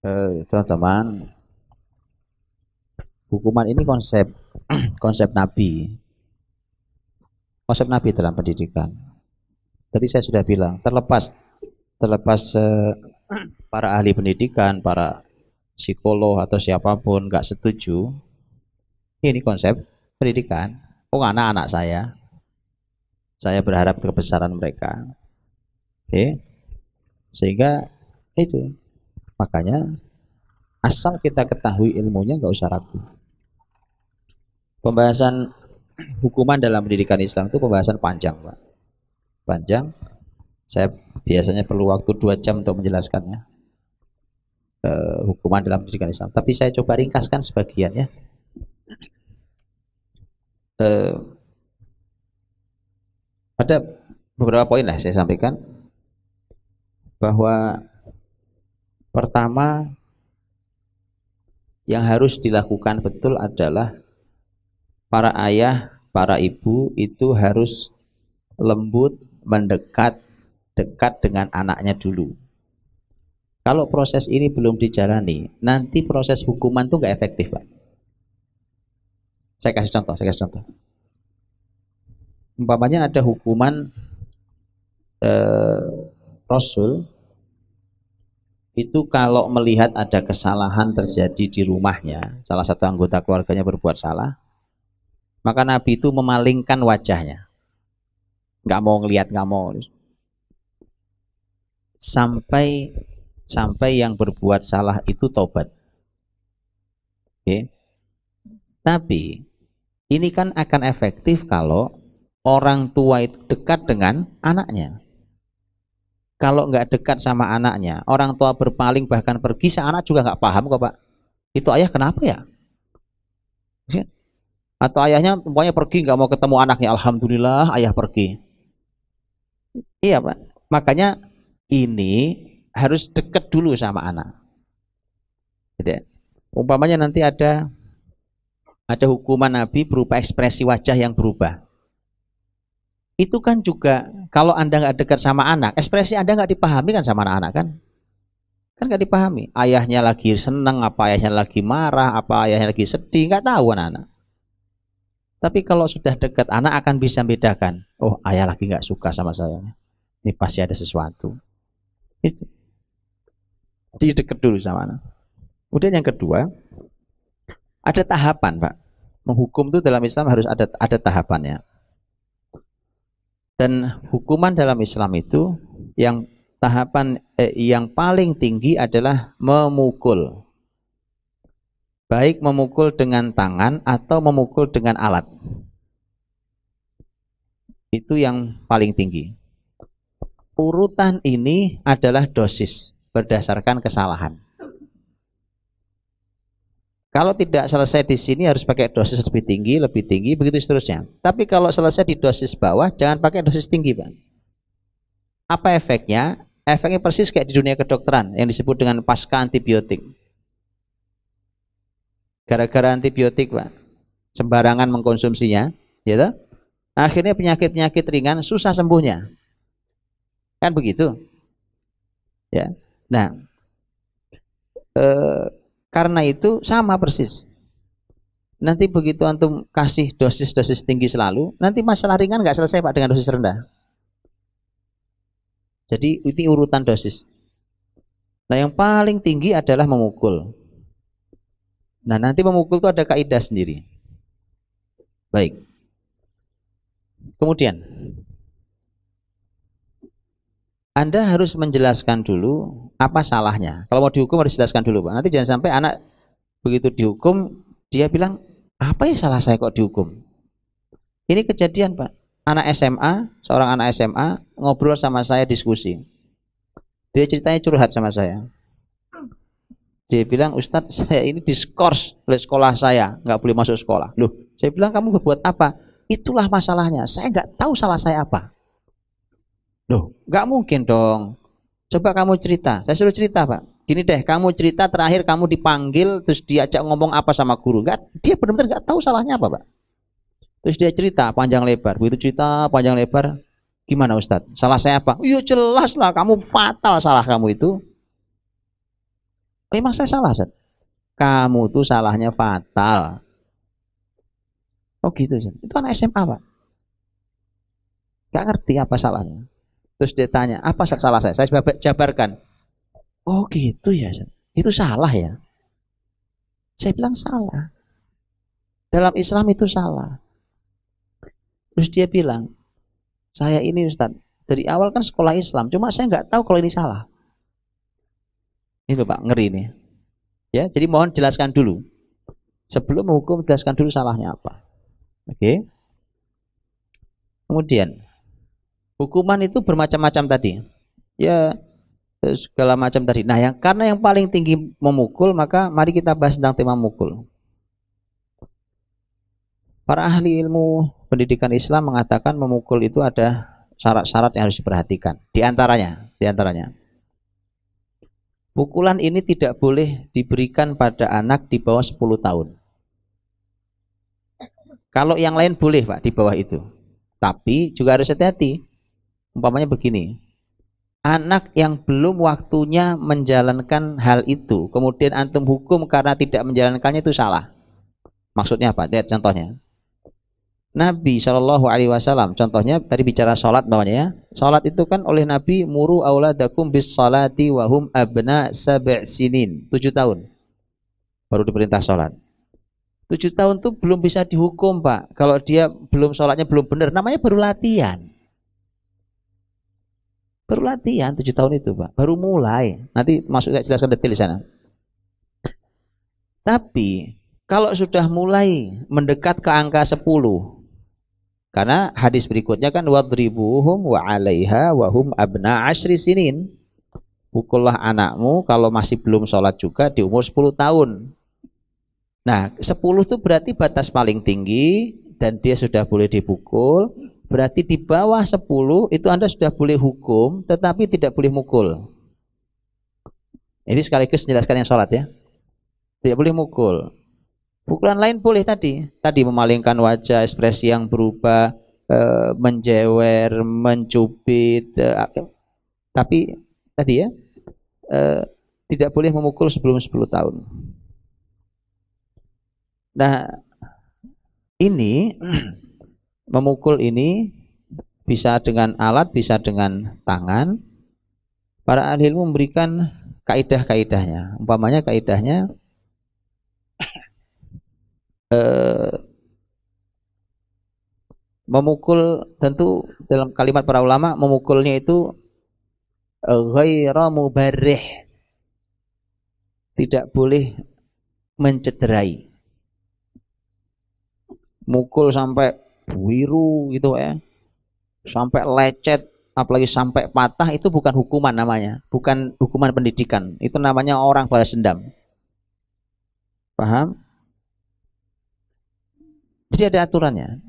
Teman-teman, hukuman ini konsep konsep Nabi dalam pendidikan. Tadi saya sudah bilang, terlepas para ahli pendidikan, para psikolog atau siapapun nggak setuju, ini konsep pendidikan. Oh, anak-anak saya berharap kebesaran mereka. Oke, sehingga itu makanya asal kita ketahui ilmunya nggak usah ragu. Pembahasan hukuman dalam pendidikan Islam itu pembahasan panjang, Pak. Panjang. Saya biasanya perlu waktu 2 jam untuk menjelaskannya. Hukuman dalam pendidikan Islam. Tapi saya coba ringkaskan sebagian ya. Ada beberapa poin lah saya sampaikan, bahwa pertama yang harus dilakukan betul adalah para ayah, para ibu itu harus lembut, dekat dengan anaknya dulu. Kalau proses ini belum dijalani, nanti proses hukuman tuh nggak efektif, Pak. Saya kasih contoh. Umpamanya ada hukuman Rasul itu kalau melihat ada kesalahan terjadi di rumahnya, salah satu anggota keluarganya berbuat salah, maka Nabi itu memalingkan wajahnya, nggak mau ngelihat, nggak mau, sampai yang berbuat salah itu taubat. Oke. Tapi ini kan akan efektif kalau orang tua itu dekat dengan anaknya. Kalau nggak dekat sama anaknya, orang tua berpaling bahkan pergi, si anak juga nggak paham kok, Pak. Itu ayah kenapa ya? Atau ayahnya pokoknya pergi, nggak mau ketemu anaknya, alhamdulillah ayah pergi. Iya, Pak. Makanya ini harus dekat dulu sama anak. Gitu ya. Umpamanya nanti ada hukuman Nabi berupa ekspresi wajah yang berubah. Itu kan juga kalau Anda nggak dekat sama anak, ekspresi Anda nggak dipahami kan sama anak-anak kan? Kan nggak dipahami. Ayahnya lagi seneng, apa ayahnya lagi marah, apa ayahnya lagi sedih, nggak tahu anak-anak. Tapi kalau sudah dekat, anak akan bisa bedakan. Oh, ayah lagi nggak suka sama saya. Ini pasti ada sesuatu. Itu. Jadi dekat dulu sama anak. Kemudian yang kedua, ada tahapan, Pak. Menghukum itu dalam Islam harus ada tahapannya. Dan hukuman dalam Islam itu yang tahapan yang paling tinggi adalah memukul. Baik memukul dengan tangan atau memukul dengan alat. Itu yang paling tinggi. Urutan ini adalah dosis berdasarkan kesalahan. Kalau tidak selesai di sini harus pakai dosis lebih tinggi, begitu seterusnya. Tapi kalau selesai di dosis bawah, jangan pakai dosis tinggi, Pak. Apa efeknya? Efeknya persis kayak di dunia kedokteran yang disebut dengan pasca antibiotik. Gara-gara antibiotik, Pak, sembarangan mengkonsumsinya, gitu. Akhirnya penyakit-penyakit ringan susah sembuhnya. Kan begitu? Ya. Nah, karena itu sama persis. Nanti begitu antum kasih dosis-dosis tinggi selalu, nanti masalah ringan nggak selesai, Pak, dengan dosis rendah. Jadi itu urutan dosis. Nah, yang paling tinggi adalah memukul. Nah, nanti memukul itu ada kaidah sendiri. Baik. Kemudian Anda harus menjelaskan dulu apa salahnya. Kalau mau dihukum harus jelaskan dulu, Pak. Nanti jangan sampai anak begitu dihukum, dia bilang, apa ya salah saya kok dihukum? Ini kejadian, Pak. Seorang anak SMA, ngobrol sama saya, diskusi. Dia ceritanya curhat sama saya. Dia bilang, Ustadz, saya ini diskors oleh sekolah saya, nggak boleh masuk sekolah. Loh, saya bilang, kamu berbuat apa? Itulah masalahnya, saya nggak tahu salah saya apa. Loh, nggak mungkin dong. Coba kamu cerita. Saya suruh cerita, Pak. Gini deh, kamu cerita terakhir kamu dipanggil, terus diajak ngomong apa sama guru. Nggak, dia benar-benar nggak tahu salahnya apa, Pak. Terus dia cerita panjang lebar. Begitu cerita panjang lebar, gimana Ustadz? Salah saya apa? Iya jelas lah, kamu fatal salah kamu itu. Memang saya salah, Ustaz. Kamu tuh salahnya fatal. Oh gitu, Ustaz. Itu anak SMA, Pak. Gak ngerti apa salahnya. Terus dia tanya, apa salah saya? Saya jabarkan. Oh gitu ya, Ustaz. Itu salah ya. Saya bilang salah. Dalam Islam itu salah. Terus dia bilang, saya ini Ustaz, dari awal kan sekolah Islam, cuma saya nggak tahu kalau ini salah. Itu Pak, ngeri nih. Ya, jadi mohon jelaskan dulu. Sebelum menghukum, jelaskan dulu salahnya apa. Oke. Kemudian, hukuman itu bermacam-macam tadi. Ya, segala macam tadi. Nah, karena yang paling tinggi memukul, maka mari kita bahas tentang tema memukul. Para ahli ilmu pendidikan Islam mengatakan memukul itu ada syarat-syarat yang harus diperhatikan. Di antaranya, pukulan ini tidak boleh diberikan pada anak di bawah 10 tahun. Kalau yang lain boleh, Pak, di bawah itu. Tapi juga harus hati-hati. Umpamanya begini, anak yang belum waktunya menjalankan hal itu, kemudian antum hukum karena tidak menjalankannya, itu salah. Maksudnya apa? Lihat contohnya. Nabi Shallallahu Alaihi Wasallam, contohnya tadi bicara sholat bawahnya ya. Sholat itu kan oleh Nabi, muru auladakum bis salati wahum abna 7 sinin, 7 tahun baru diperintah sholat. 7 tahun tuh belum bisa dihukum, Pak. Kalau dia belum sholatnya belum benar, namanya baru latihan. Baru latihan 7 tahun itu, Pak. Baru mulai. Nanti masuk saya jelaskan detail di sana. Tapi kalau sudah mulai mendekat ke angka 10, karena hadis berikutnya kan wadribuhum wa 'alaiha wa hum abna 10 sinin. Pukullah anakmu kalau masih belum sholat juga di umur 10 tahun. Nah, 10 itu berarti batas paling tinggi dan dia sudah boleh dipukul. Berarti di bawah 10 itu Anda sudah boleh hukum tetapi tidak boleh mukul. Ini sekaligus menjelaskan yang sholat ya. Tidak boleh mukul. Pukulan lain boleh tadi memalingkan wajah, ekspresi yang berubah, menjewer, mencubit, tapi tadi ya tidak boleh memukul sebelum 10 tahun. Nah, ini memukul ini bisa dengan alat, bisa dengan tangan. Para ahli ilmu memberikan kaidah-kaidahnya. Umpamanya kaidahnya memukul, tentu dalam kalimat para ulama memukulnya itu ghaira mubarrih, tidak boleh mencederai. Mukul sampai biru gitu ya, sampai lecet, apalagi sampai patah, itu bukan hukuman namanya, bukan hukuman pendidikan, itu namanya orang balas dendam. Paham? Jadi ada aturannya.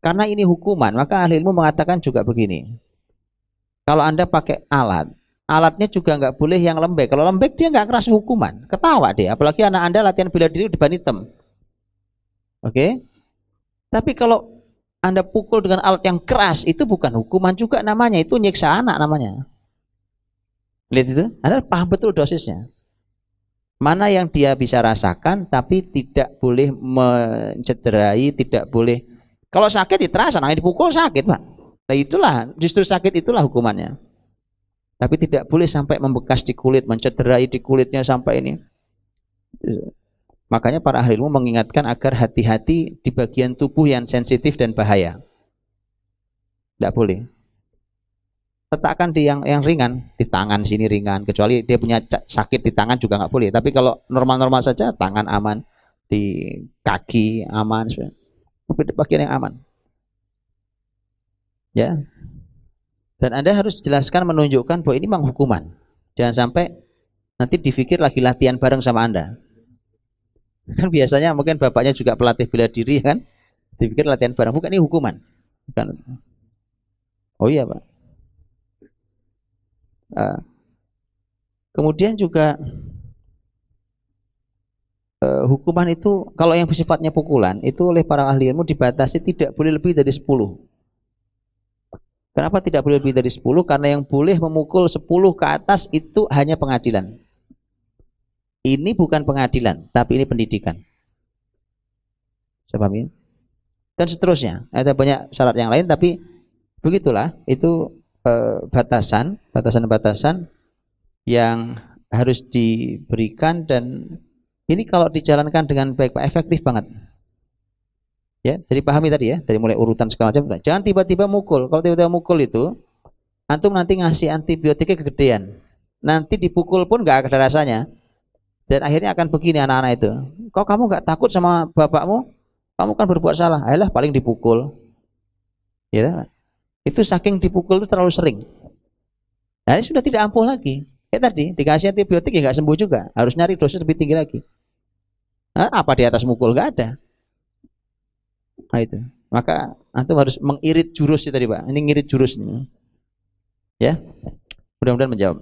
Karena ini hukuman, maka ahli ilmu mengatakan juga begini. Kalau Anda pakai alat, alatnya juga nggak boleh yang lembek. Kalau lembek dia nggak keras hukuman, ketawa dia. Apalagi anak Anda latihan bela diri di ban hitam. Oke? Tapi kalau Anda pukul dengan alat yang keras, itu bukan hukuman juga namanya, itu nyiksa anak namanya. Lihat itu, Anda paham betul dosisnya. Mana yang dia bisa rasakan, tapi tidak boleh mencederai, tidak boleh. Kalau sakit ya terasa, nah dipukul sakit, Pak. Nah itulah, justru sakit itulah hukumannya. Tapi tidak boleh sampai membekas di kulit, mencederai di kulitnya sampai ini. Makanya para ahli ilmu mengingatkan agar hati-hati di bagian tubuh yang sensitif dan bahaya. Tidak boleh. Letakkan di yang ringan, di tangan sini ringan, kecuali dia punya sakit di tangan juga nggak boleh. Tapi kalau normal-normal saja, tangan aman, di kaki aman, bagian yang aman. Ya. Dan Anda harus jelaskan, menunjukkan bahwa ini memang hukuman. Jangan sampai nanti dipikir lagi latihan bareng sama Anda. Kan biasanya mungkin bapaknya juga pelatih bela diri kan, dipikir latihan bareng, bukan, ini hukuman. Bukan. Oh iya, Pak. Kemudian juga hukuman itu kalau yang sifatnya pukulan itu oleh para ahli ilmu dibatasi tidak boleh lebih dari 10. Kenapa tidak boleh lebih dari 10? Karena yang boleh memukul 10 ke atas itu hanya pengadilan. Ini bukan pengadilan, tapi ini pendidikan. Saya paham ya? Dan seterusnya. Ada banyak syarat yang lain, tapi begitulah. Itu batasan-batasan yang harus diberikan, dan ini kalau dijalankan dengan baik, efektif banget. Ya, jadi pahami tadi ya, dari mulai urutan segala macam. Jangan tiba-tiba mukul. Kalau tiba-tiba mukul itu, antum nanti ngasih antibiotiknya kegedean. Nanti dipukul pun nggak ada rasanya. Dan akhirnya akan begini anak-anak itu. Kok kamu nggak takut sama bapakmu? Kamu kan berbuat salah. Ayolah, paling dipukul. Ya, itu saking dipukul itu terlalu sering. Nah, ini sudah tidak ampuh lagi. Kayak tadi, dikasih antibiotik ya nggak sembuh juga. Harus nyari dosis lebih tinggi lagi. Nah, apa di atas mukul? Nggak ada. Nah itu. Maka antum harus mengirit jurus itu tadi Pak. Ini ngirit jurus ini. Ya. Mudah-mudahan menjawab.